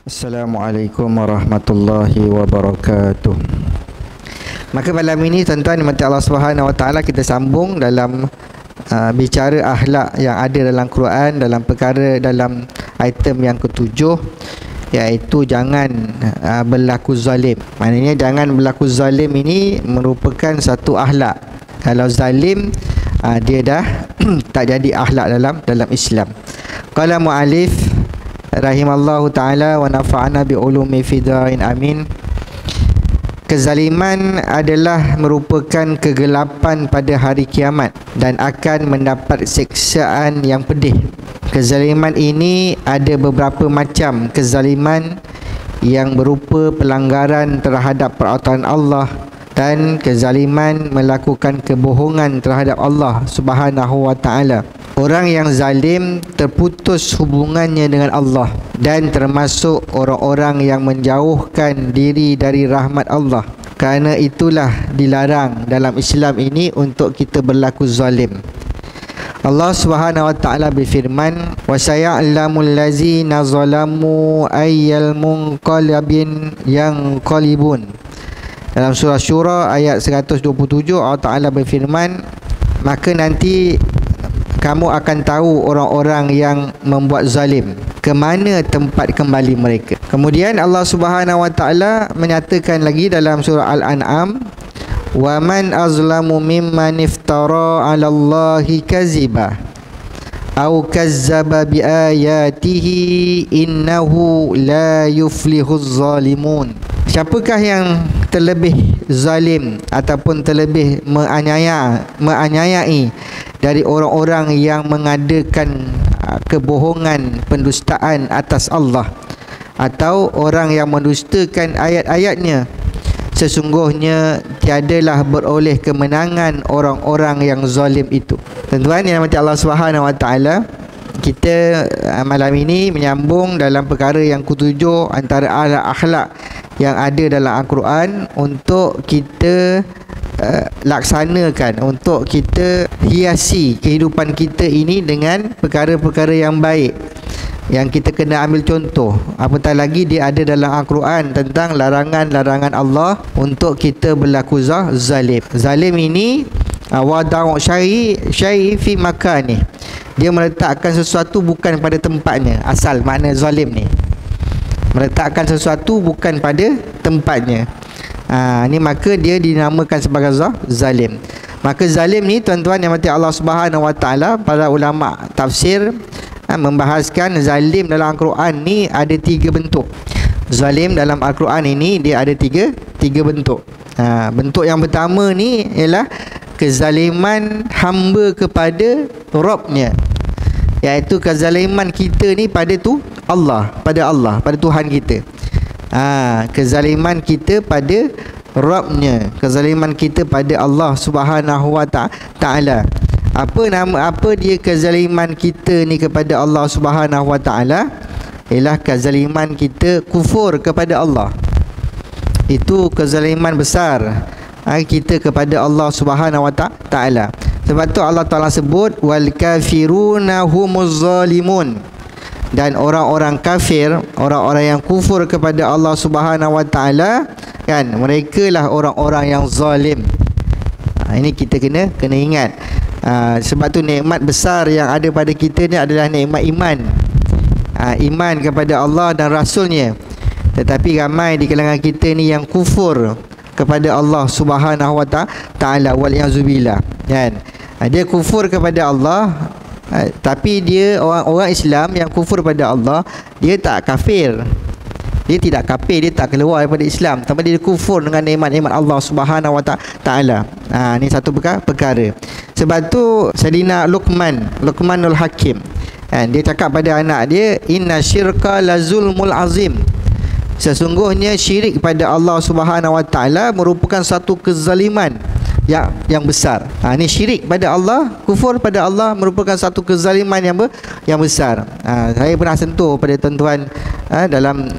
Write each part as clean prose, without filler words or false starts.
Assalamualaikum warahmatullahi wabarakatuh. Maka malam ini tuan-tuan dimati Allah Subhanahu Wa Taala, kita sambung dalam bicara akhlak yang ada dalam Quran, dalam perkara dalam item yang ketujuh, iaitu jangan berlaku zalim. Maknanya jangan berlaku zalim ini merupakan satu akhlak. Kalau zalim dia dah tak jadi akhlak dalam Islam. Qala mu'alif rahimallahu ta'ala wa nafa'ana bi'ulumi fidain amin. Kezaliman adalah merupakan kegelapan pada hari kiamat dan akan mendapat siksaan yang pedih. Kezaliman ini ada beberapa macam. Kezaliman yang berupa pelanggaran terhadap peraturan Allah dan kezaliman melakukan kebohongan terhadap Allah Subhanahu wa ta'ala. Orang yang zalim terputus hubungannya dengan Allah dan termasuk orang-orang yang menjauhkan diri dari rahmat Allah. Kerana itulah dilarang dalam Islam ini untuk kita berlaku zalim. Allah Subhanahu wa ta'ala berfirman, wa saya'lamul ladzina zalamu ayyal munqalibin yanqalibun. Dalam surah Syura ayat 127 Allah Ta'ala berfirman, maka nanti kamu akan tahu orang-orang yang membuat zalim ke mana tempat kembali mereka. Kemudian Allah Subhanahu wa ta'ala menyatakan lagi dalam surah Al-An'am, wa man azlamu mimman iftara 'ala Allahi kaziba au kazzaba bi ayatihi innahu la yuflihuz zalimun. Siapakah yang terlebih zalim ataupun terlebih menganiayai dari orang-orang yang mengadakan kebohongan, pendustaan atas Allah, atau orang yang mendustakan ayat-ayatnya? Sesungguhnya tiadalah beroleh kemenangan orang-orang yang zalim itu. Tuan-tuan yang dirahmati Allah Subhanahu wa taala, kita malam ini menyambung dalam perkara yang ketujuh antara akhlak yang ada dalam Al-Quran untuk kita laksanakan, untuk kita hiasi kehidupan kita ini dengan perkara-perkara yang baik yang kita kena ambil contoh. Apatah lagi dia ada dalam Al-Quran tentang larangan-larangan Allah untuk kita berlaku zalim. Zalim ini wada'u syai' fi makani, dia meletakkan sesuatu bukan pada tempatnya. Asal makna zalim ni meletakkan sesuatu bukan pada tempatnya. Ni maka dia dinamakan sebagai zalim. Maka zalim ni tuan-tuan yang mati Allah Subhanahu wa taala, para ulama tafsir membahaskan zalim dalam Al-Quran ni ada 3 bentuk. Zalim dalam Al-Quran ini dia ada tiga bentuk. Bentuk yang pertama ni ialah kezaliman hamba kepada Rabbnya, iaitu kezaliman kita ni pada Allah, pada Tuhan kita. Kezaliman kita pada Rabbnya, kezaliman kita pada Allah Subhanahu wa ta'ala. Apa dia kezaliman kita ni kepada Allah Subhanahu wa ta'ala? Ialah kezaliman kita kufur kepada Allah. Itu kezaliman besar kita kepada Allah Subhanahu wa ta'ala. Sebab tu Allah Ta'ala sebut wal kafiruna humuz zalimun. Dan orang-orang kafir, orang-orang yang kufur kepada Allah Subhanahu wa ta'ala, kan, mereka lah orang-orang yang zalim. Ini kita kena ingat. Sebab tu nikmat besar yang ada pada kita ni adalah nikmat iman. Iman kepada Allah dan Rasulnya. Tetapi ramai di kalangan kita ni yang kufur kepada Allah Subhanahu wa ta'ala, wal-iazubillah, kan. Dia kufur kepada Allah, tapi dia orang Islam yang kufur pada Allah, dia tak kafir. Dia tidak kafir, dia tak keluar daripada Islam, tapi dia kufur dengan nikmat-nikmat Allah Subhanahu wa ta'ala. Ni satu perkara. Sebab tu Sayyidina Luqmanul Hakim, dia cakap pada anak dia, inna syirka lazulmul azim. Sesungguhnya syirik pada Allah Subhanahu wa ta'ala merupakan satu kezaliman yang besar. Ni syirik pada Allah, kufur pada Allah merupakan satu kezaliman yang besar. Saya pernah sentuh pada tuan-tuan dalam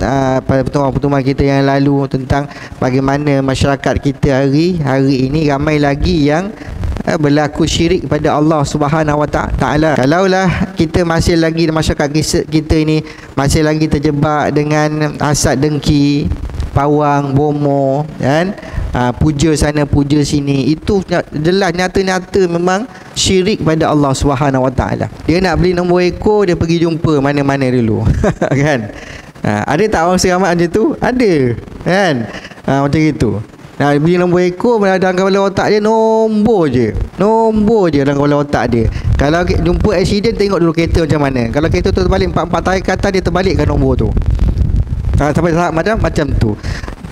pada pertemuan-pertemuan kita yang lalu tentang bagaimana masyarakat kita hari ini ramai lagi yang berlaku syirik pada Allah Subhanahu Wa Taala. Kalaulah kita masih lagi masyarakat kita ini masih lagi terjebak dengan hasad dengki, pawang bomo, kan, puja sana puja sini, itu jelas nyata-nyata memang syirik pada Allah Subhanahu Wa Taala. Dia nak beli nombor ekor, dia pergi jumpa mana-mana dulu. Kan, ada tak orang seramat macam tu? Ada, kan, macam itu. Nah, beli nombor ekor, dalam kepala otak dia nombor je dalam kepala otak dia. Kalau jumpa accident, tengok dulu kereta macam mana. Kalau kereta tu terbalik 4 tarik ke atas, dia terbalikkan nombor tu. Sampai tahap macam tu.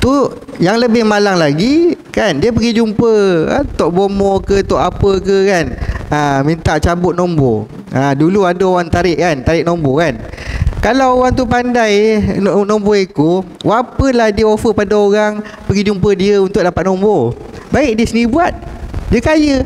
Tu yang lebih malang lagi, kan, dia pergi jumpa tok bomo ke tok apa ke, kan, minta cabut nombor. Dulu ada orang tarik nombor, kan. Kalau orang tu pandai nombor ekor, apalah dia offer pada orang pergi jumpa dia untuk dapat nombor. Baik dia sendiri buat, dia kaya.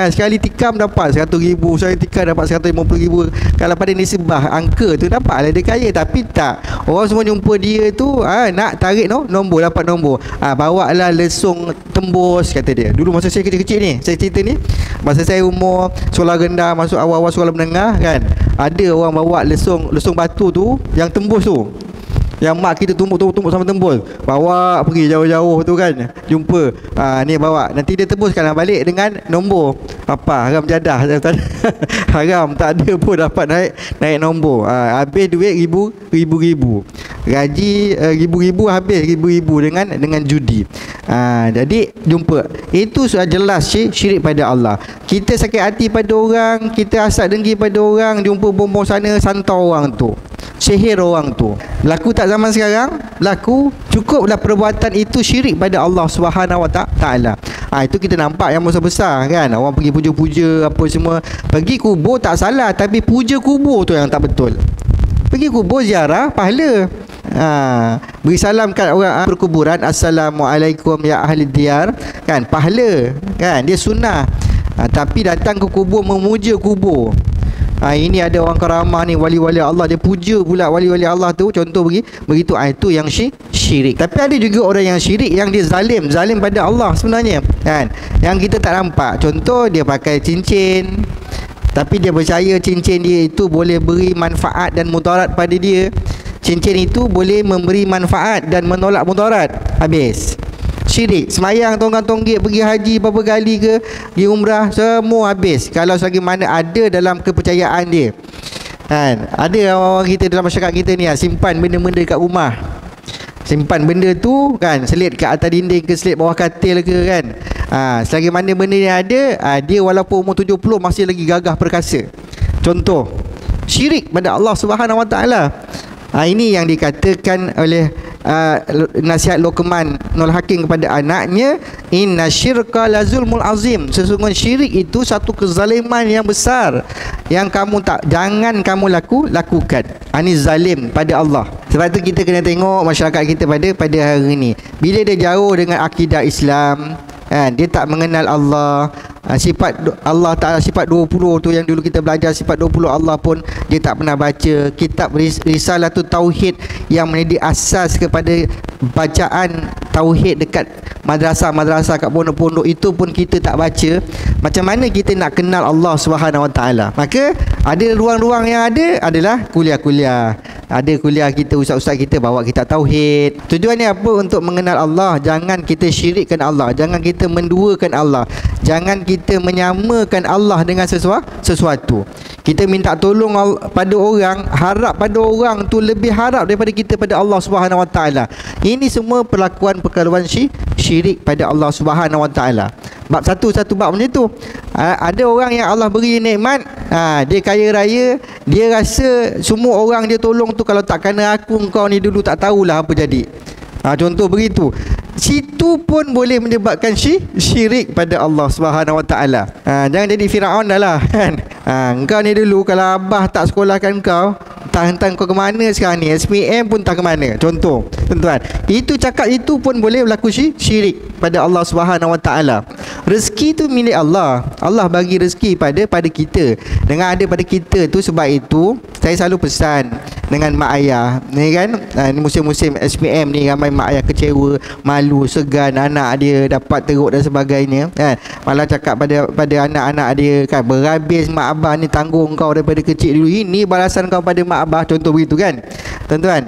Sekali tikam dapat 100,000, sekali tikam dapat 150,000. Kalau pada nisbah angka tu dapatlah dia kaya. Tapi tak, orang semua jumpa dia tu nak tarik nombor, dapat nombor. Bawalah lesung tembus, kata dia. Dulu masa saya kecil-kecil ni, saya cerita ni, masa saya umur sekolah rendah, masuk awal-awal sekolah menengah, kan, ada orang bawa lesung batu tu yang tembus tu, yang mak kita tumbuk sampai tembus, bawa pergi jauh-jauh tu, kan, jumpa, ni bawa, nanti dia tembuskan balik dengan nombor. Apa haram jadah. Haram, tak ada pun dapat naik nombor. Habis duit ribu-ribu, gaji ribu-ribu, habis ribu-ribu dengan judi. Jadi jumpa, itu sudah jelas syirik pada Allah. Kita sakit hati pada orang, kita hasad dengki pada orang, jumpa bombong sana, santau orang tu, sihir orang tu. Laku tak zaman sekarang? Laku. Cukuplah perbuatan itu syirik pada Allah Subhanahu Wa Taala. Itu kita nampak yang besar-besar, kan. Orang pergi puja-puja apa semua. Pergi kubur tak salah, tapi puja kubur tu yang tak betul. Pergi kubur ziarah pahala. Beri salam kat orang perkuburan, Assalamualaikum ya ahli diyar, kan, pahala, kan, dia sunnah. Tapi datang ke kubur memuja kubur, ini ada orang karamah ni, wali-wali Allah, dia puja pula wali-wali Allah tu, contoh begitu. Itu yang syirik. Tapi ada juga orang yang syirik yang dia zalim pada Allah sebenarnya, kan, yang kita tak nampak. Contoh, dia pakai cincin, tapi dia percaya cincin dia itu boleh beri manfaat dan mudarat pada dia. Cincin itu boleh memberi manfaat dan menolak mudarat. Habis syirik. Semayang tonggak-tonggik, pergi haji berapa kali ke, pergi umrah, semua habis. Kalau selagi mana ada dalam kepercayaan dia, kan. Ada orang kita dalam masyarakat kita ni, simpan benda-benda kat rumah. Simpan benda tu, kan, selit kat atas dinding ke, selit bawah katil ke, kan. Selagi mana benda ni ada, dia walaupun umur 70 masih lagi gagah perkasa. Contoh syirik pada Allah Subhanahu Wa Taala. Ini yang dikatakan oleh nasihat Luqman Nul Hakim kepada anaknya, inna syirka lazulmul azim, sesungguhnya syirik itu satu kezaliman yang besar yang jangan kamu lakukan. Ini zalim pada Allah. Sebab tu kita kena tengok masyarakat kita pada hari ini, bila dia jauh dengan akidah Islam, kan, dia tak mengenal Allah, sifat Allah Ta'ala, sifat 20 tu yang dulu kita belajar, sifat 20 Allah pun dia tak pernah baca. Kitab Risalah tu Tauhid yang menjadi asas kepada bacaan Tauhid dekat madrasah-madrasah, kat pondok-pondok, itu pun kita tak baca. Macam mana kita nak kenal Allah Subhanahu Wa Taala? Maka ada ruang-ruang yang ada adalah kuliah-kuliah. Ada kuliah kita, ustaz-ustaz kita bawa kitab Tauhid. Tujuannya apa? Untuk mengenal Allah. Jangan kita syirikkan Allah, jangan kita menduakan Allah, jangan kita menyamakan Allah dengan sesuatu. Kita minta tolong pada orang, harap pada orang tu lebih harap daripada kita pada Allah Subhanahu Wa Taala. Ini semua perlakuan syirik pada Allah Subhanahu Wa Taala. Bab satu bab macam tu. Ada orang yang Allah beri nikmat, dia kaya raya, dia rasa semua orang dia tolong tu, kalau tak kena aku, engkau ni dulu tak tahulah apa jadi. Contoh begitu. Situ pun boleh menyebabkan syirik pada Allah Subhanahu Wa Taala. Jangan jadi Firaun dah lah, kan. Engkau ni dulu kalau abah tak sekolahkan engkau Entah kau ke mana sekarang ni, SPM pun tak ke mana. Contoh, tuan-tuan, itu cakap itu pun boleh berlaku syirik pada Allah Subhanahu Wa Taala. Rezeki tu milik Allah. Allah bagi rezeki pada kita. Dengan ada pada kita tu, sebab itu saya selalu pesan dengan mak ayah ni kan, ni musim-musim SPM ni, ramai mak ayah kecewa, malu, segan anak dia dapat teruk dan sebagainya kan. Malah cakap pada anak-anak dia kan, berhabis mak abah ni tanggung kau daripada kecil dulu, ini balasan kau pada mak abah, contoh begitu kan. Tuan-tuan,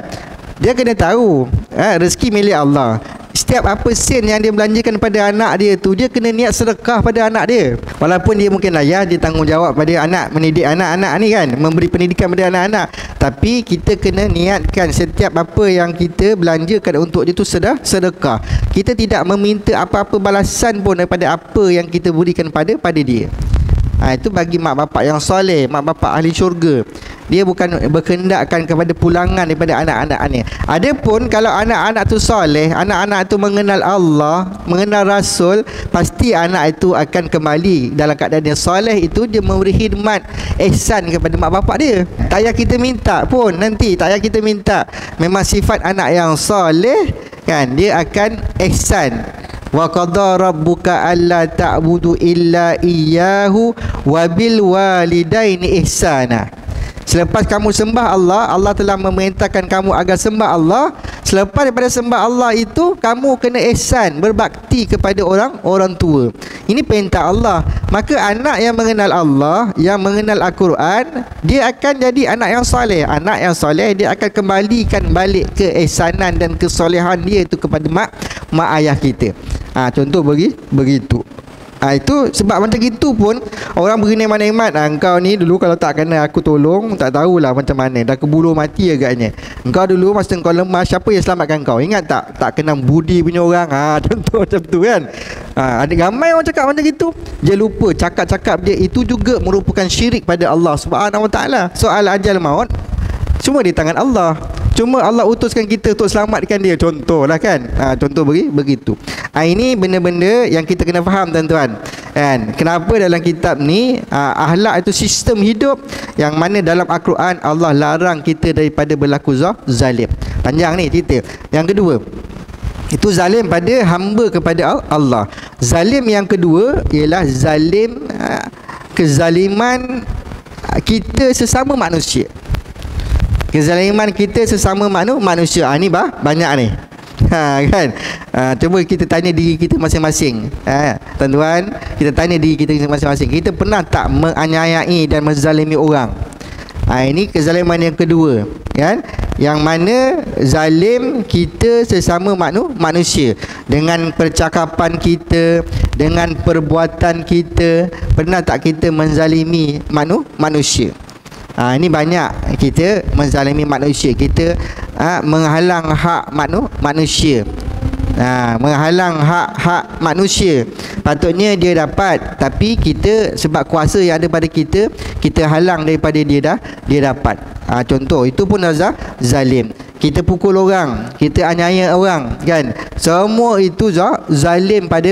dia kena tahu rezeki milik Allah. Setiap apa sen yang dia belanjakan pada anak dia tu, dia kena niat sedekah pada anak dia. Walaupun dia mungkin ayah, dia tanggungjawab pada anak, mendidik anak-anak ni kan, memberi pendidikan pada anak-anak. Tapi kita kena niatkan setiap apa yang kita belanjakan untuk dia tu sedekah. Kita tidak meminta apa-apa balasan pun daripada apa yang kita berikan pada dia. Itu bagi mak bapak yang soleh, mak bapak ahli syurga. Dia bukan berkehendakkan kepada pulangan daripada anak-anaknya. Adapun kalau anak-anak tu soleh, anak-anak tu mengenal Allah, mengenal Rasul, pasti anak itu akan kembali dalam keadaan dia soleh. Itu dia memberi khidmat, ihsan kepada mak bapak dia. Tak payah kita minta pun nanti, tak payah kita minta. Memang sifat anak yang soleh kan, dia akan ihsan. Wa qadha rabbuka alla ta'budu illa iyyahu wa bil walidaini ihsana. Selepas kamu sembah Allah, Allah telah memerintahkan kamu agar sembah Allah. Selepas daripada sembah Allah itu, kamu kena ihsan, berbakti kepada orang tua. Ini perintah Allah. Maka anak yang mengenal Allah, yang mengenal Al-Quran, dia akan jadi anak yang soleh. Anak yang soleh, dia akan kembalikan balik ke ihsanan dan kesolehan dia itu kepada mak ayah kita. Contoh begitu. Itu sebab macam itu pun orang berkhidmat, engkau ni dulu kalau tak kena aku tolong, tak tahulah macam mana, dah keburu mati agaknya. Engkau dulu masa engkau lemah, siapa yang selamatkan kau? Ingat tak kena budi punya orang. Contoh macam tu kan. Ada ramai orang cakap macam itu. Dia lupa cakap-cakap dia itu juga merupakan syirik pada Allah Subhanahu Wa Taala. Soal ajal maut cuma di tangan Allah. Cuma Allah utuskan kita untuk selamatkan dia. Contohlah kan. Contoh begitu. Ini benda-benda yang kita kena faham, tuan-tuan. Kan? Kenapa dalam kitab ni akhlak itu sistem hidup yang mana dalam Al-Quran Allah larang kita daripada berlaku zalim. Panjang ni cerita. Yang kedua, itu zalim pada hamba kepada Allah. Zalim yang kedua ialah zalim kezaliman kita sesama manusia. Kezaliman kita sesama manusia. Ni banyak ni. Kan? Cuba kita tanya diri kita masing-masing. Tuan-tuan, kita tanya diri kita masing-masing. Kita pernah tak menganiayai dan menzalimi orang? Ini kezaliman yang kedua, kan? Yang mana zalim kita sesama manusia. Dengan percakapan kita, dengan perbuatan kita, pernah tak kita menzalimi manusia? Ini banyak kita menzalimi manusia. Kita menghalang hak manusia. Menghalang hak manusia. Patutnya dia dapat, tapi kita sebab kuasa yang ada pada kita, kita halang daripada dia dapat. Contoh, itu pun zalim. Kita pukul orang, kita aniaya orang, kan? Semua itu zalim pada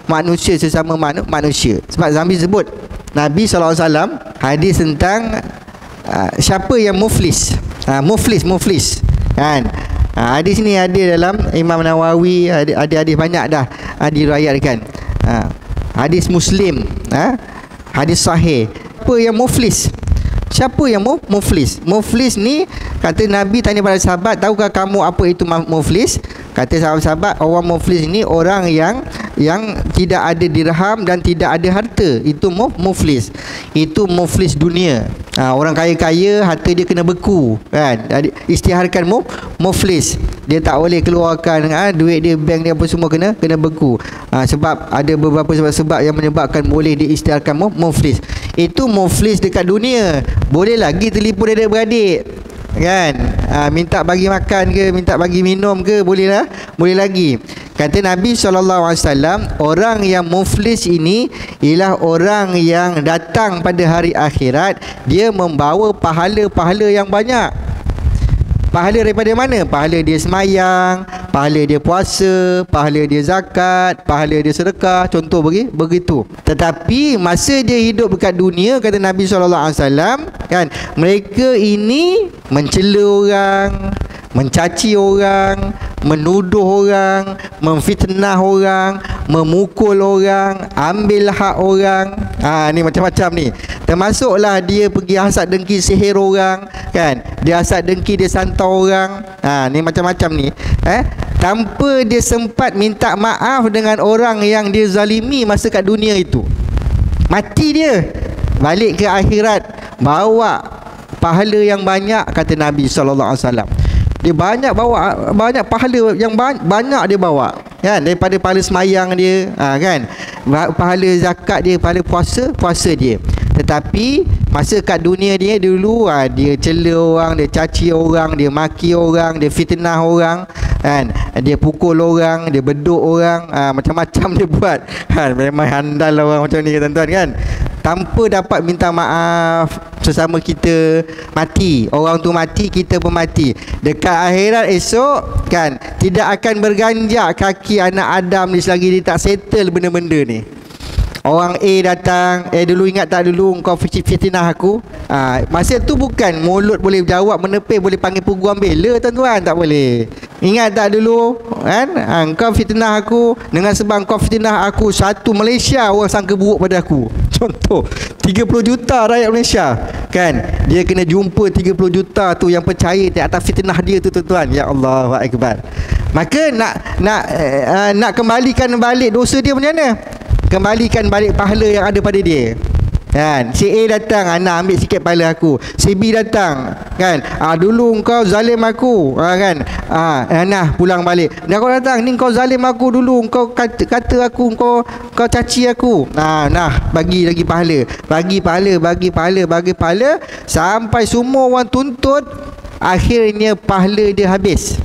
manusia sesama manusia. Sebab Nabi sebut, Nabi SAW hadis tentang siapa yang muflis. Muflis kan. Hadis ni ada dalam Imam Nawawi, ada hadis banyak dah diriwayatkan. Hadis Muslim, hadis sahih. Apa yang muflis? Siapa yang muflis? Muflis ni, kata Nabi tanya pada sahabat, tahukah kamu apa itu muflis? Kata sahabat-sahabat, orang muflis ni orang yang tidak ada dirham dan tidak ada harta. Itu muflis. Itu muflis dunia. Orang kaya-kaya harta dia kena beku, kan? Istiharkan muflis. Dia tak boleh keluarkan duit dia, bank dia apa semua kena beku. Sebab ada beberapa sebab yang menyebabkan boleh diisytiharkan muflis. Itu muflis dekat dunia. Boleh lagi telefon adik-beradik, kan? Minta bagi makan ke, minta bagi minum ke, boleh lagi. Kata Nabi SAW, orang yang muflis ini ialah orang yang datang pada hari akhirat, dia membawa pahala-pahala yang banyak. Pahala daripada mana? Pahala dia semayang, pahala dia puasa, pahala dia zakat, pahala dia sedekah, contoh begitu. Tetapi masa dia hidup dekat dunia, kata Nabi SAW, kan, mereka ini mencela orang, mencaci orang, menuduh orang, memfitnah orang, memukul orang, ambil hak orang. Ni macam-macam ni. Termasuklah dia pergi hasad dengki sihir orang, kan. Dia hasad dengki, dia santau orang. Ni macam-macam ni. Tanpa dia sempat minta maaf dengan orang yang dia zalimi masa kat dunia itu. Mati dia, balik ke akhirat, bawa pahala yang banyak, kata Nabi SAW. Dia banyak pahala yang banyak dia bawa, kan, daripada pahala semayang dia, kan, pahala zakat dia, pahala puasa dia. Tetapi masa kat dunia dia dulu, dia cela orang, dia caci orang, dia maki orang, dia fitnah orang, kan, dia pukul orang, dia beduk orang, macam-macam dia buat, kan. Memang handal orang macam ni, tuan-tuan, kan. Tanpa dapat minta maaf sesama kita, mati. Orang tu mati, kita pun mati. Dekat akhirat esok, kan, tidak akan berganjak kaki anak Adam ni selagi dia tak settle benda-benda ni. Orang A datang, dulu ingat tak dulu kau fitnah aku? Masa tu bukan mulut boleh jawab, menepis, boleh panggil peguam bela, tuan-tuan, tak boleh. Ingat tak dulu, kan, kau fitnah aku, dengan sebab kau fitnah aku, satu Malaysia orang sangka buruk pada aku. Contoh, 30 juta rakyat Malaysia, kan, dia kena jumpa 30 juta tu yang percaya di atas fitnah dia tu, tuan-tuan. Ya Allah Akbar. Maka nak kembalikan balik dosa dia macam mana? Kembalikan balik pahala yang ada pada dia, kan. Si A datang, nak ambil sikit pahala aku. Si B datang, kan, dulu kau zalim aku, kan, nah pulang balik. Dan kau datang ni, kau zalim aku dulu, kau kata aku, kau caci aku. Nah bagi lagi pahala, bagi pahala sampai semua orang tuntut. Akhirnya pahala dia habis.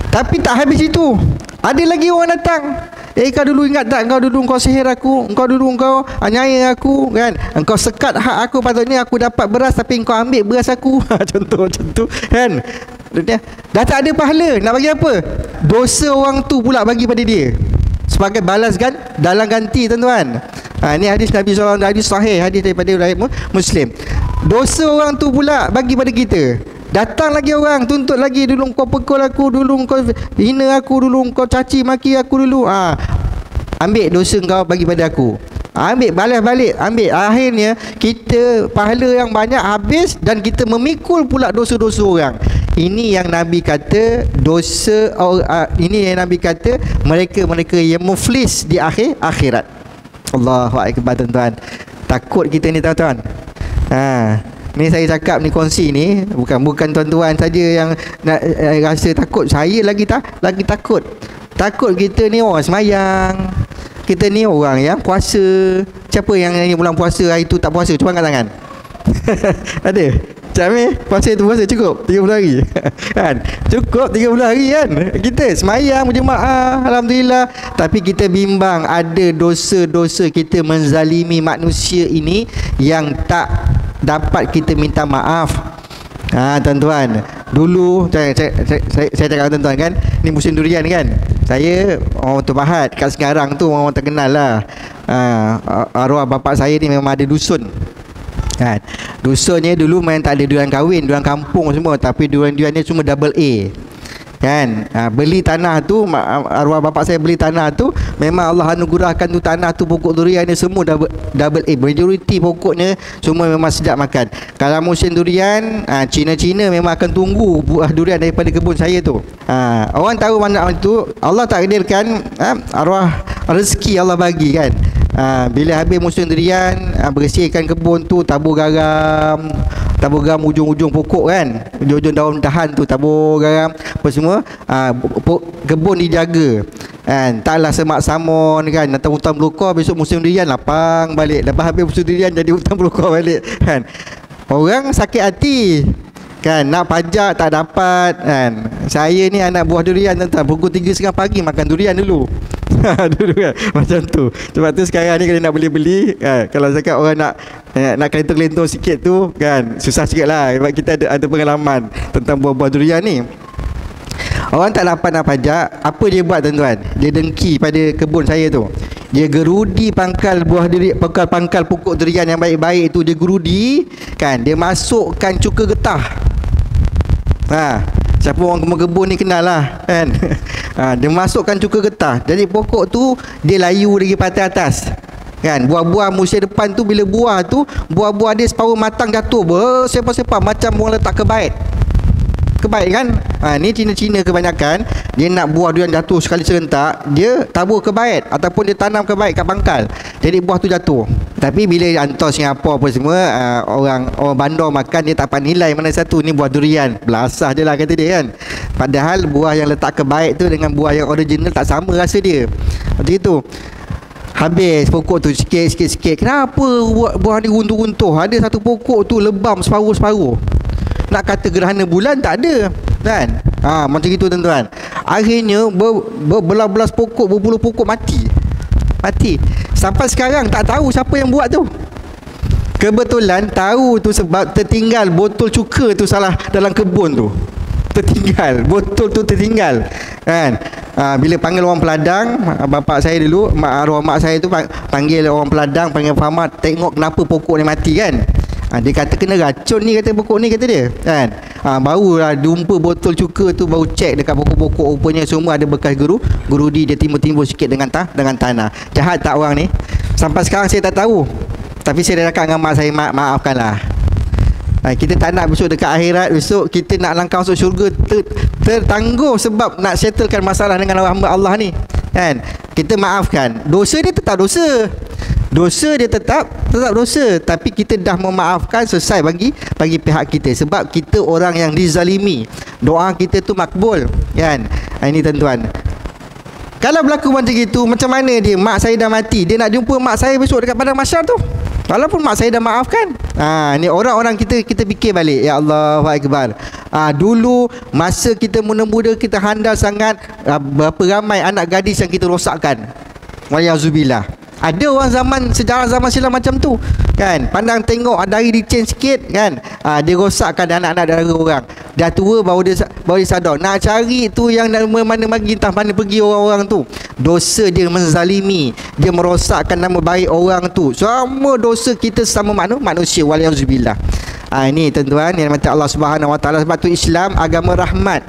Tapi tak habis itu. Ada lagi orang datang, kau dulu ingat tak, kau dulu kau sihir aku, kau dulu kau anyaya aku, kan, engkau sekat hak aku, patutnya aku dapat beras tapi engkau ambil beras aku. Contoh macam tu, kan. Dah tak ada pahala, nak bagi apa? Dosa orang tu pula bagi pada dia sebagai balas dalam ganti, tuan-tuan. Ini hadis Nabi SAW, hadis sahih, hadis daripada riwayat Muslim. Dosa orang tu pula bagi pada kita. Datang lagi orang tuntut lagi, dulu kau pukul aku, dulu kau hina aku, dulu kau caci maki aku dulu. Ambil dosa kau bagi pada aku. Ambil, balas balik, ambil. Akhirnya kita pahala yang banyak habis dan kita memikul pula dosa-dosa orang. Ini yang Nabi kata dosa, ini yang Nabi kata mereka-mereka yang muflis di akhirat. Allahu Akbar, tuan-tuan. Takut kita ni, tuan-tuan. Ni saya cakap ni, kongsi ni bukan tuan-tuan saja yang nak rasa takut. Saya lagi takut. Takut kita ni orang semayang, kita ni orang yang puasa. Siapa yang ni bulan puasa, hari tu tak puasa? Cuba angkat tangan. Ada? Macam ni, puasa tu puasa cukup 30 hari. Kan? Cukup 30 hari, kan? Kita semayang berjemaah, alhamdulillah. Tapi kita bimbang ada dosa-dosa kita menzalimi manusia ini yang tak dapat kita minta maaf. Tuan-tuan, dulu saya cakap tuan-tuan, kan, ni musim durian, kan. Saya orang Terpahat kat sekarang tu orang terkenal lah. Arwah bapak saya ni memang ada dusun, kan. Dusunnya dulu memang tak ada durian kahwin, durian kampung semua, tapi durian-duriannya semua double A, kan. Beli tanah tu, arwah bapak saya beli tanah tu, memang Allah anugerahkan tu tanah tu, pokok durian ni semua double A. Majoriti pokoknya semua memang sedap makan. Kalau musim durian, Cina-Cina memang akan tunggu buah durian daripada kebun saya tu. Orang tahu mana itu, Allah takdirkan, arwah rezeki Allah bagi, kan. Bila habis musim durian, bersihkan kebun tu, tabur garam ujung-ujung pokok, kan, ujung-ujung daun tahan tu, tabur garam apa semua. Kebun dijaga, kan, taklah semak samon, kan, atau hutan belukar. Besok musim durian lapang balik, lepas habis musim durian jadi hutan belukar balik, kan. Orang sakit hati, kan, nak pajak tak dapat, kan. Saya ni anak buah durian, tuan-tuan, pukul 3.30 pagi makan durian dulu. Dulu, kan, macam tu. Sebab tu sekarang ni kalau nak beli-beli, kalau cakap orang nak Nak kelentung-kelentung sikit tu kan susah sikit lah, sebab kita ada pengalaman tentang buah-buah durian ni. Orang tak dapat nak pajak. Apa dia buat tuan-tuan? Dia dengki pada kebun saya tu. Dia gerudi pangkal buah durian, pangkal pokok durian yang baik-baik tu, dia gerudi kan, dia masukkan cuka getah. Siapa orang kebun ni kenal lah kan. Dia masukkan cuka getah. Jadi pokok tu dia layu lagi patah atas kan. Buah-buah musim depan tu, bila buah tu, buah-buah dia separuh matang jatuh bersepah-sepah macam orang letak kebait kan. Ni Cina-Cina kebanyakan dia nak buah durian jatuh sekali serentak, dia tabur kebait ataupun dia tanam kebait kat pangkal, jadi buah tu jatuh. Tapi bila hantar Singapura apa semua, orang bandar makan, dia tak pandai nilai mana satu ni buah durian, belasah je lah kata dia kan. Padahal buah yang letak kebait tu dengan buah yang original tak sama rasa dia. Macam itu. Habis pokok tu sikit. Kenapa buah ni runtuh-runtuh? Ada satu pokok tu lebam separuh-separuh. Nak kata gerhana bulan tak ada kan. Macam itu tuan-tuan. Akhirnya berbelas-belas pokok, berpuluh pokok mati. Sampai sekarang tak tahu siapa yang buat tu. Kebetulan tahu tu sebab tertinggal botol cuka tu salah dalam kebun tu. Botol tu tertinggal kan. Bila panggil orang peladang, bapak saya dulu, arwah mak saya tu panggil orang peladang, panggil farmer, tengok kenapa pokok ni mati kan. Dia kata kena racun ni, kata pokok ni, kata dia kan. Barulah jumpa botol cuka tu, baru cek dekat pokok-pokok, rupanya semua ada bekas gerudi, dia timbul-timbul sikit dengan tanah. Jahat tak orang ni? Sampai sekarang saya tak tahu. Tapi saya dah cakap dengan mak saya, maafkanlah. Kita tak nak besok dekat akhirat, besok kita nak langkah masuk syurga tertangguh sebab nak settlekan masalah dengan hamba Allah ni kan. Kita maafkan. Dosa dia tetap dosa. Dia tetap dosa, tapi kita dah memaafkan, selesai bagi pihak kita, sebab kita orang yang dizalimi. Doa kita tu makbul kan. Ini tuan-tuan. Kalau berlaku macam gitu, macam mana dia? Mak saya dah mati, dia nak jumpa mak saya besok dekat padang mahsyar tu, walaupun mak saya dah maafkan. Ni orang-orang kita fikir balik. Ya Allahu Akbar. Dulu masa kita muda-muda, kita handal sangat, berapa ramai anak gadis yang kita rosakkan. Waliyahzubillah. Ada orang sejarah zaman silam macam tu kan. Pandang tengok dari licin sikit kan, dia rosakkan anak-anak dara orang. Dah tua baru dia sadar. Nak cari tu yang mana lagi, entah mana pergi orang-orang tu. Dosa dia menzalimi, dia merosakkan nama baik orang tu. Semua dosa kita sama manusia. Waliyahzubillah. Ini tuan-tuan yang mati Allah Subhanahu Wa Taala. Sebab tu Islam agama rahmat.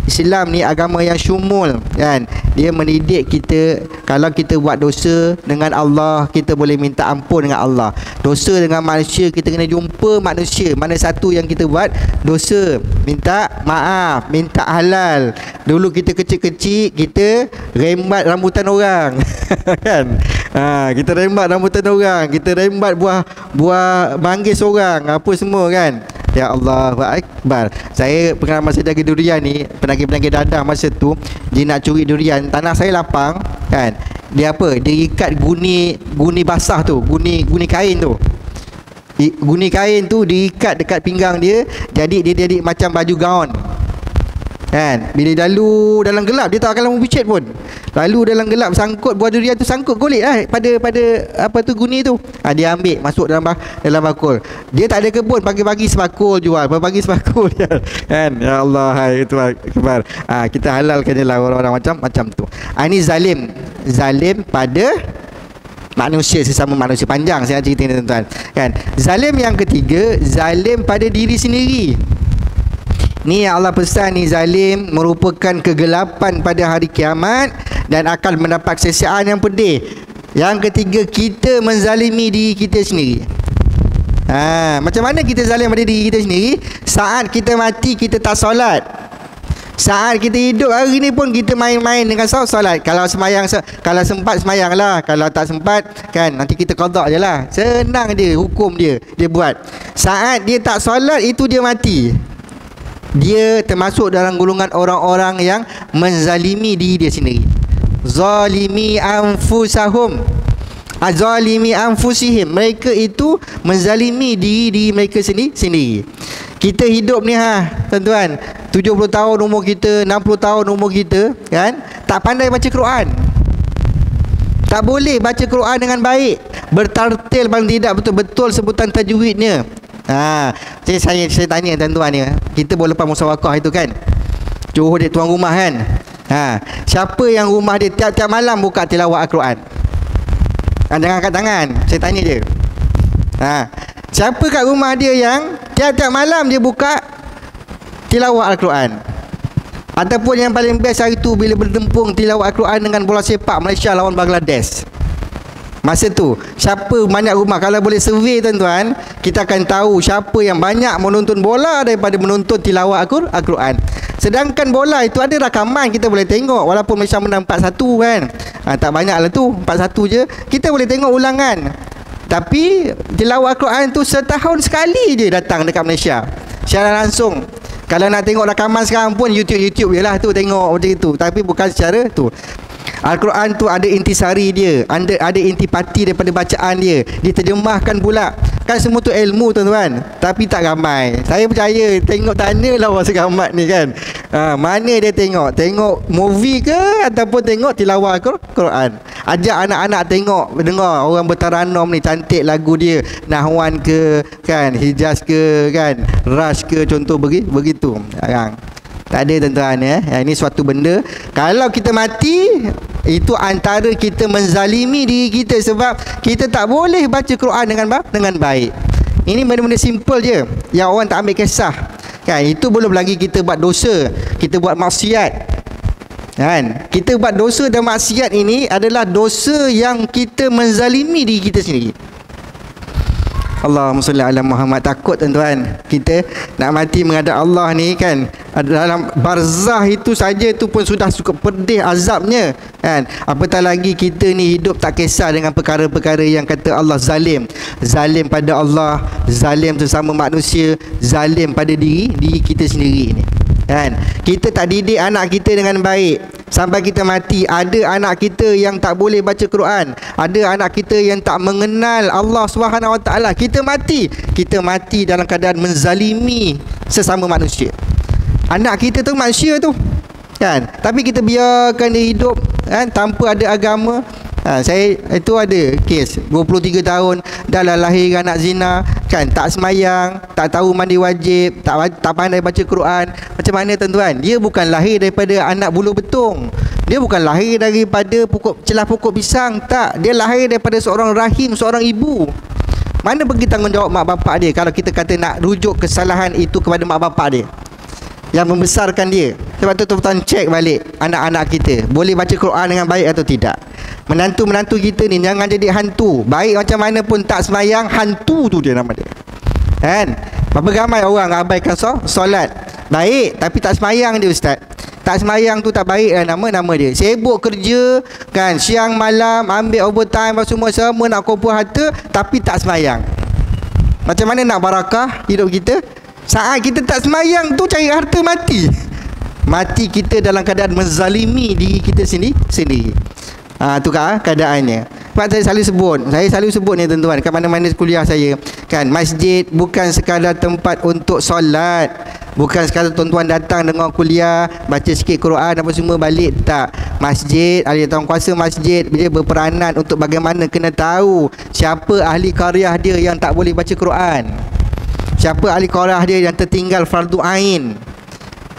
Islam ni agama yang syumul kan. Dia mendidik kita, kalau kita buat dosa dengan Allah, kita boleh minta ampun dengan Allah. Dosa dengan manusia, kita kena jumpa manusia, mana satu yang kita buat dosa, minta maaf, minta halal. Dulu kita kecil-kecil, kita rembat rambutan orang kan. Kita rembat rambutan orang, kita rembat buah manggis orang, apa semua kan. Ya Allah Akbar. Saya pengalaman saya jaga durian ni, penagih-penagih dadah masa tu, dia nak curi durian, tanah saya lapang kan. Dia apa? Dia ikat guni basah tu, guni kain tu. Guni kain tu diikat dekat pinggang dia, jadi dia jadi macam baju gaun kan. Bila lalu dalam gelap, dia tak akan lama picit pun. Lalu dalam gelap sangkut buah durian tu, sangkut kulit lah pada apa tu guni tu. Dia ambil masuk dalam bakul. Dia tak ada kebun, pagi-pagi sebakul jual, pagi sebakul kan. Ya Allah, itu akbar. Kita halalkan je lah orang-orang macam tu. Ini zalim pada manusia, sesama manusia. Panjang saya cerita ni tuan-tuan kan. Zalim yang ketiga, zalim pada diri sendiri. Ni Allah pesan ni, zalim merupakan kegelapan pada hari kiamat dan akan mendapat siksaan yang pedih. Yang ketiga, kita menzalimi diri kita sendiri. Macam mana kita zalim pada diri kita sendiri? Saat kita mati, kita tak solat. Saat kita hidup hari ni pun kita main-main dengan solat. Kalau semayang, kalau sempat semayang lah, kalau tak sempat kan nanti kita qada je lah. Senang dia, hukum dia buat. Saat dia tak solat, itu dia mati. Dia termasuk dalam golongan orang-orang yang menzalimi diri dia sendiri. Zalimi anfusahum, azalimi anfusihim. Mereka itu menzalimi diri mereka sendiri. Kita hidup ni tuan-tuan, 70 tahun umur kita, 60 tahun umur kita kan, tak pandai baca Quran. Tak boleh baca Quran dengan baik, bertartil paling tidak betul-betul sebutan tajwidnya. Saya tanya tuan-tuan ni, kita baru lepas musyawarah itu kan, Johor dia tuan rumah kan. Siapa yang rumah dia tiap-tiap malam buka tilawah Al-Quran? Jangan angkat tangan, saya tanya je. Siapa kat rumah dia yang tiap-tiap malam dia buka tilawah Al-Quran? Ataupun yang paling best hari tu bila bertempung tilawah Al-Quran dengan bola sepak Malaysia lawan Bangladesh. Masa tu siapa banyak rumah, kalau boleh survey tuan-tuan, kita akan tahu siapa yang banyak menonton bola daripada menonton tilawah Al-Quran. Sedangkan bola itu ada rakaman, kita boleh tengok walaupun Malaysia menang 4-1 kan. Tak banyak lah tu, 4-1 je. Kita boleh tengok ulangan. Tapi tilawah Al-Quran tu setahun sekali je datang dekat Malaysia secara langsung. Kalau nak tengok rakaman sekarang pun YouTube je lah tu, tengok macam itu. Tapi bukan secara tu. Al-Quran tu ada intisari dia, ada intipati daripada bacaan dia, diterjemahkan pula. Kan semua tu ilmu tuan-tuan, tapi tak ramai. Saya percaya, tengok tanyalah orang segamat ni kan. Mana dia tengok movie ke ataupun tengok tilawah Al-Quran. Ajak anak-anak tengok, dengar orang bertaranum ni, cantik lagu dia, Nahwan ke kan, Hijaz ke kan, Rush ke, contoh begitu. Tak ada tuan-tuan ya. Ini suatu benda, kalau kita mati, itu antara kita menzalimi diri kita, sebab kita tak boleh baca Quran dengan baik. Ini benda-benda simple je yang orang tak ambil kisah kan. Itu belum lagi kita buat dosa, kita buat maksiat kan. Kita buat dosa dan maksiat ini adalah dosa yang kita menzalimi diri kita sendiri. Allahumma salli ala Muhammad. Takut tuan-tuan, kita nak mati menghadap Allah ni kan, dalam barzah itu saja tu pun sudah cukup pedih azabnya kan. Apatah lagi kita ni hidup tak kisah dengan perkara-perkara yang kata Allah zalim. Zalim pada Allah, zalim sesama manusia, zalim pada diri kita sendiri ni kan. Kita tak didik anak kita dengan baik, sampai kita mati. Ada anak kita yang tak boleh baca Quran, ada anak kita yang tak mengenal Allah SWT. Kita mati dalam keadaan menzalimi sesama manusia. Anak kita tu manusia tu kan, tapi kita biarkan dia hidup kan, tanpa ada agama. Saya itu ada kes 23 tahun dah lahir anak zina kan, tak semayang, tak tahu mandi wajib, tak pandai baca Quran. Macam mana tuan-tuan? Dia bukan lahir daripada anak bulu betung, dia bukan lahir daripada celah pokok pisang, tak. Dia lahir daripada seorang rahim, seorang ibu. Mana pergi tanggungjawab mak bapak dia kalau kita kata nak rujuk kesalahan itu kepada mak bapak dia yang membesarkan dia? Sebab tu tuan-tuan cek balik anak-anak kita boleh baca Quran dengan baik atau tidak. Menantu-menantu kita ni jangan jadi hantu. Baik macam mana pun tak semayang, hantu tu dia nama dia kan. Berapa ramai orang abaikan solat, baik tapi tak semayang dia ustaz. Tak semayang tu tak baik lah nama dia. Sibuk kerja kan, siang malam ambil overtime semua nak kumpul harta, tapi tak semayang. Macam mana nak barakah hidup kita? Saat kita tak semayang tu cari harta mati kita dalam keadaan menzalimi diri kita sendiri. Tu keadaannya. Sebab saya selalu sebut ni tuan-tuan, kat mana-mana kuliah saya kan, masjid bukan sekadar tempat untuk solat, bukan sekadar tuan-tuan datang dengar kuliah, baca sikit Quran apa semua balik, tak. Masjid, ahli tangkuasa masjid dia berperanan untuk bagaimana kena tahu siapa ahli qaryah dia yang tak boleh baca Quran, siapa ahli qaryah dia yang tertinggal fardu ain.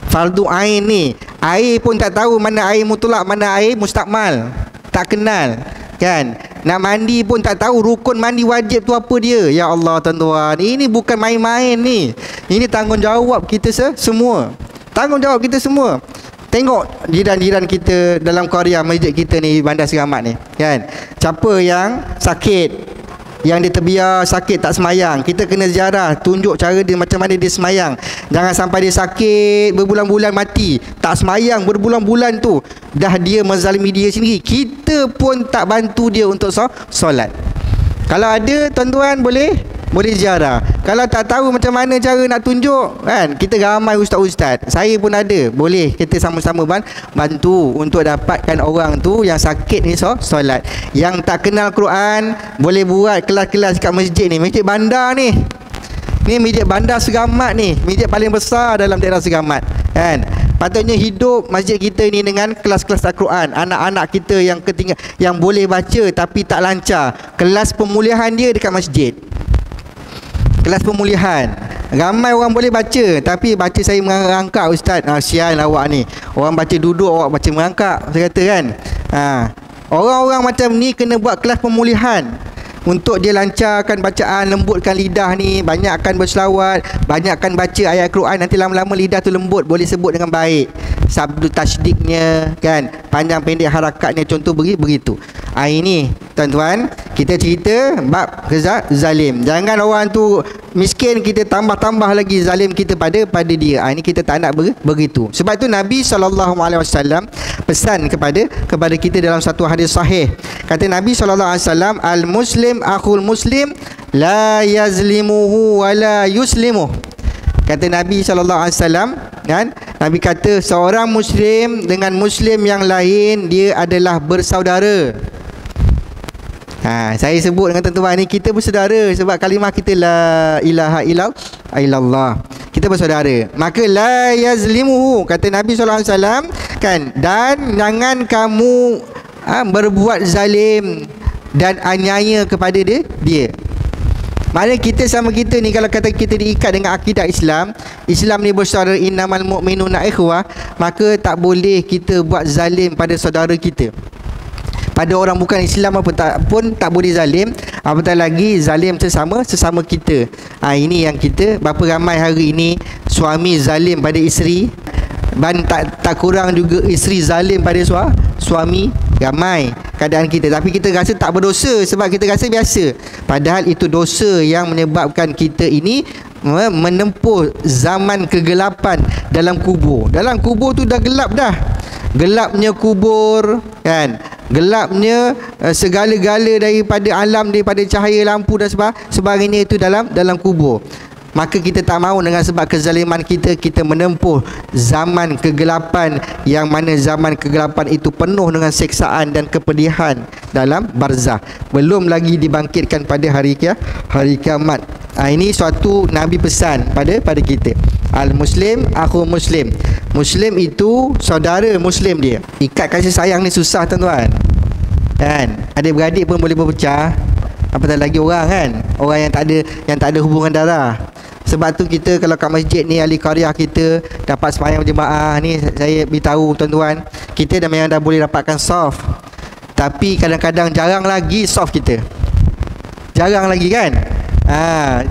Fardu ain ni, air pun tak tahu mana air mutlak, mana air mustakmal, tak kenal kan. Nak mandi pun tak tahu rukun mandi wajib tu apa dia. Ya Allah tuan-tuan, ini bukan main-main ni. Ini tanggungjawab kita semua. Tanggungjawab kita semua. Tengok jiran-jiran kita dalam Korea, masjid kita ni, Bandar Seramat ni kan. Siapa yang sakit, yang dia terbiar sakit tak semayang, kita kena ziarah, tunjuk cara dia macam mana dia semayang. Jangan sampai dia sakit berbulan-bulan mati, tak semayang berbulan-bulan tu, dah dia menzalimi dia sendiri. Kita pun tak bantu dia untuk solat. Kalau ada tuan-tuan boleh ziarah. Kalau tak tahu macam mana cara nak tunjuk kan, kita ramai ustaz-ustaz, saya pun ada, boleh kita sama-sama bantu untuk dapatkan orang tu yang sakit ni solat. Yang tak kenal Quran boleh buat kelas-kelas kat masjid ni, masjid bandar ni masjid Bandar Seramat ni, masjid paling besar dalam daerah Seramat kan. Patutnya hidup masjid kita ni dengan kelas-kelas Al-Quran. Anak-anak kita yang boleh baca tapi tak lancar, kelas pemulihan dia dekat masjid. Kelas pemulihan. Ramai orang boleh baca, tapi baca saya merangkak, ustaz. Sial awak ni. Orang baca duduk, awak baca merangkak, saya kata kan. Orang-orang macam ni kena buat kelas pemulihan untuk dia lancarkan bacaan, lembutkan lidah ni, banyakkan berselawat, banyakkan baca ayat Quran. Nanti lama-lama lidah tu lembut, boleh sebut dengan baik. Sabdu tasydiknya kan, panjang pendek harakatnya, contoh begitu. Ini tuan-tuan, kita cerita bab zalim. Jangan orang tu miskin, kita tambah-tambah lagi zalim kita pada dia. Ini kita tak nak begitu. Sebab tu Nabi SAW pesan kepada kita dalam satu hadis sahih. Kata Nabi SAW, al-muslim akhul muslim la yazlimuhu wa la yuslimuh. Kata Nabi SAW, kan? Nabi kata seorang muslim dengan muslim yang lain, dia adalah bersaudara. Saya sebut dengan tuan-tuan ni, kita bersaudara sebab kalimah kita la ilaha illallah. Kita bersaudara. Maka la yazlimuhu, kata Nabi SAW, kan? Dan jangan kamu berbuat zalim dan aniaya kepada dia. Maknanya kita sama kita ni, kalau kata kita diikat dengan akidah Islam ni bersaudara, innamal mu'minuna ikhwah, maka tak boleh kita buat zalim pada saudara kita. Pada orang bukan Islam pun tak boleh zalim, apatah lagi zalim sesama kita. Ini yang kita, berapa ramai hari ini suami zalim pada isteri, dan tak kurang juga isteri zalim pada suami. Ramai keadaan kita, tapi kita rasa tak berdosa sebab kita rasa biasa. Padahal itu dosa yang menyebabkan kita ini menempuh zaman kegelapan dalam kubur. Dalam kubur tu dah gelap dah. Gelapnya kubur, kan? Gelapnya segala-gala daripada alam, daripada cahaya lampu dan sebagainya itu dalam kubur. Maka kita tak mahu dengan sebab kezaliman kita menempuh zaman kegelapan, yang mana zaman kegelapan itu penuh dengan seksaan dan kepedihan dalam barzah. Belum lagi dibangkitkan pada hari kiamat. Ini suatu Nabi pesan pada kita. Al-muslim akhu muslim. Muslim itu saudara muslim dia. Ikat kasih sayang ni susah tuan-tuan, kan? Adik-beradik pun boleh berpecah, apatah lagi orang, kan? Orang yang tak ada hubungan darah. Sebab tu kita kalau kat masjid ni, ahli qaryah kita dapat sembahyang berjemaah ni, saya beritahu tuan-tuan, kita memang dah boleh dapatkan soft. Tapi kadang-kadang jarang lagi soft kita. Jarang lagi, kan?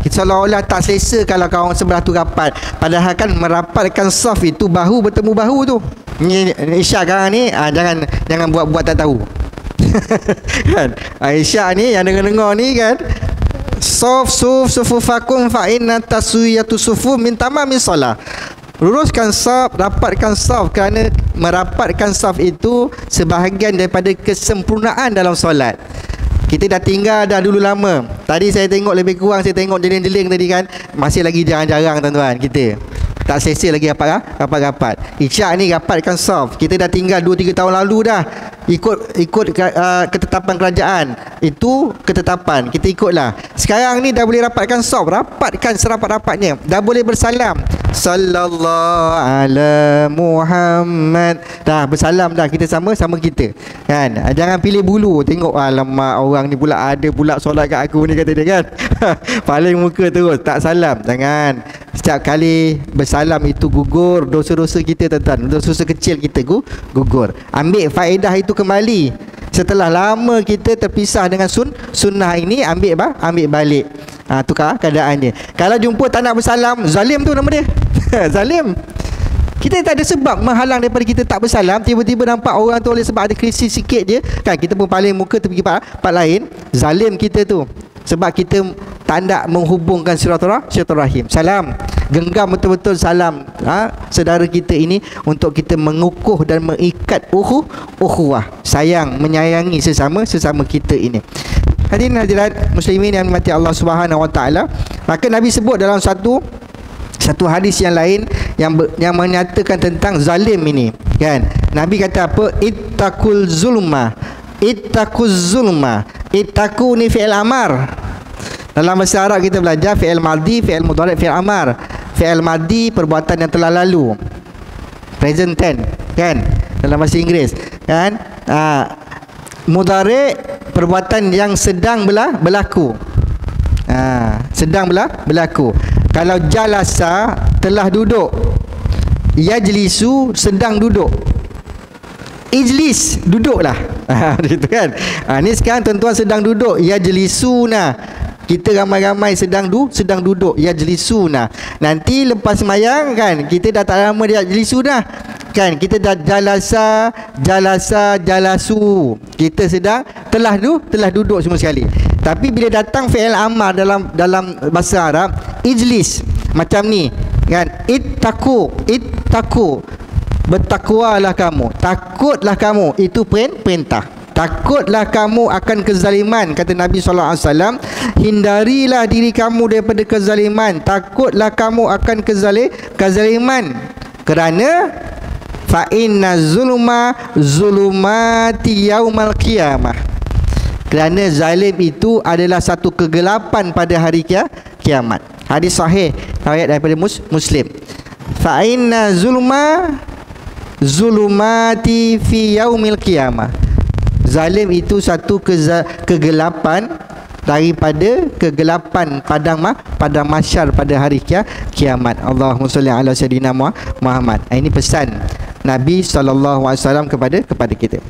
Seolah-olah tak selesa kalau kawan sebelah tu rapat. Padahal kan merapatkan soft itu bahu bertemu bahu tu. Ni Isyak sekarang ni, jangan buat tak tahu. Kan? Isyak ni yang dengar-dengar ni, kan? Sufufakum fa inna taswiyatu sufu min tamamis salah. Luruskan saf, rapatkan saf, kerana merapatkan saf itu sebahagian daripada kesempurnaan dalam solat. Kita dah tinggal dah dulu lama. Tadi saya tengok lebih kurang, saya tengok jeling-jeling tadi, kan? Masih lagi jarang-jarang tuan-tuan, kita tak selesa lagi rapat-rapat. Isyak ni rapatkan saf. Kita dah tinggal 2-3 tahun lalu dah. Ikut ketetapan kerajaan. Itu ketetapan, kita ikutlah. Sekarang ni dah boleh rapatkan saf, rapatkan serapat-rapatnya. Dah boleh bersalam, sallallahu ala Muhammad. Dah bersalam dah, kita sama kita, kan? Jangan pilih bulu. Tengok, alamak, orang ni pula ada pula solat kat aku ni, kata dia, kan? Paling muka terus, tak salam. Jangan. Setiap kali bersalam itu gugur dosa-dosa kita, tuan-tuan. Dosa-dosa kecil kita gugur. Ambil faedah itu kembali. Setelah lama kita terpisah dengan sunnah ini, ambil balik. Tukar keadaannya. Kalau jumpa tak nak bersalam, zalim tu nama dia. Zalim. Kita tak ada sebab menghalang daripada kita tak bersalam. Tiba-tiba nampak orang tu oleh sebab ada krisis sikit je, kan? Kita pun paling muka pergi part lain. Zalim kita tu. Sebab kita tak nak menghubungkan silaturahim. Salam, genggam betul-betul salam saudara kita ini, untuk kita mengukuh dan mengikat ukhuwah, sayang, menyayangi sesama kita ini. Hadirin hadirat muslimin yang dimati Allah Subhanahu Wa Taala. Maka Nabi sebut dalam satu hadis yang lain yang menyatakan tentang zalim ini, kan? Nabi kata apa? Ittaqul zulma. Ittaqu ni fi'il amar. Dalam bahasa Arab kita belajar fi'il madhi, fi'il mudhari', fi'il amar. Fi'il madhi perbuatan yang telah lalu. present tense kan, dalam bahasa Inggeris kan. Mudhari' perbuatan yang sedang berlaku. Sedang berlaku. Kalau jalasa telah duduk, yajlisu sedang duduk, ijlis duduklah. Gitu kan. Ni sekarang tuan-tuan sedang duduk, yajlisuna. Kita ramai-ramai sedang duduk, yajlisuna. Nanti lepas sembahyang kan, kita dah tak lama dia yajlisu dah. Kan kita dah jalasu. Kita telah duduk semua sekali. Tapi bila datang fi'il amar dalam bahasa Arab, ijlis macam ni kan, ittaqu, bertakwalah kamu, takutlah kamu, itu perintah. Takutlah kamu akan kezaliman, kata Nabi SAW. Hindarilah diri kamu daripada kezaliman. Takutlah kamu akan kezaliman. Kerana fa inna zulumati yaumal qiyamah. Kerana zalim itu adalah satu kegelapan pada hari kiamat. Hadis sahih riwayat daripada Muslim. Fa inna zulumati fi yaumil qiyamah. Zalim itu satu kegelapan daripada kegelapan padang mahsyar pada hari kiamat. Allahumma salli ala sayyidina Muhammad. Ini pesan Nabi SAW kepada kita.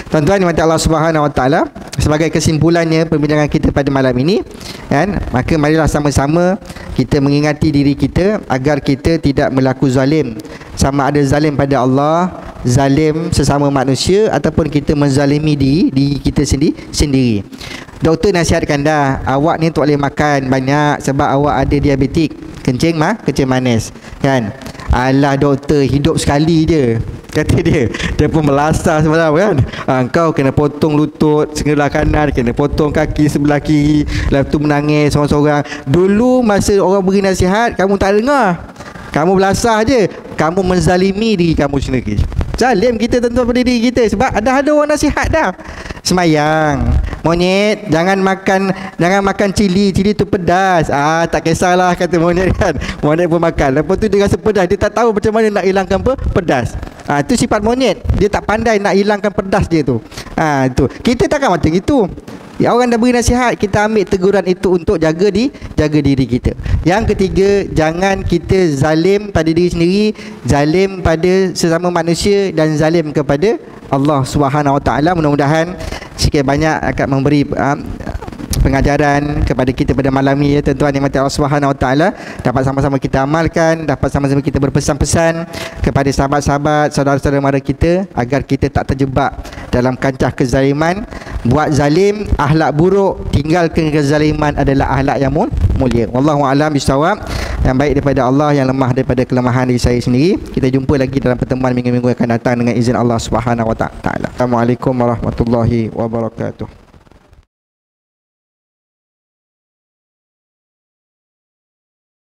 Tuan-tuan dimati Allah Subhanahu Wa Taala, sebagai kesimpulannya perbincangan kita pada malam ini kan, maka marilah sama-sama kita mengingati diri kita agar kita tidak berlaku zalim, sama ada zalim pada Allah, zalim sesama manusia, ataupun kita menzalimi diri kita sendiri. Doktor nasihatkan dah, awak ni tak boleh makan banyak sebab awak ada diabetik, kencing manis kan. Alah doktor, hidup sekali je, kata dia. Dia pun melasah semalam kan. Kau kena potong lutut sebelah kanan, kena potong kaki sebelah kiri. Lepas tu menangis seorang-seorang. Dulu masa orang beri nasihat, kamu tak dengar, kamu belasah je. Kamu menzalimi diri kamu sendiri. Zalim kita tentu pada diri kita, sebab ada orang nasihat dah. Semayang, monyet, jangan makan cili tu pedas. Tak kisahlah, kata monyet kan. Monyet pun makan. Lepas tu dia rasa pedas, dia tak tahu macam mana nak hilangkan pedas. Itu sifat monyet, dia tak pandai nak hilangkan pedas dia tu. Itu kita takkan macam itu. Orang dah beri nasihat, kita ambil teguran itu untuk jaga diri kita. Yang ketiga, jangan kita zalim pada diri sendiri, zalim pada sesama manusia, dan zalim kepada Allah Subhanahu Wa Taala. Mudah-mudahan sikit banyak akan memberi pengajaran kepada kita pada malam ini, ya tuan-tuan yang Allah Subhanahu Wa Taala, dapat sama-sama kita amalkan, dapat sama-sama kita berpesan-pesan kepada sahabat-sahabat, saudara-saudara mara kita, agar kita tak terjebak dalam kancah kezaliman. Buat zalim, akhlak buruk, tinggalkan kezaliman adalah akhlak yang mulia. Wallahu a'lam bissawab. Yang baik daripada Allah, yang lemah daripada kelemahan diri saya sendiri. Kita jumpa lagi dalam pertemuan minggu-minggu yang akan datang dengan izin Allah Subhanahu Wa Taala. Assalamualaikum warahmatullahi wabarakatuh.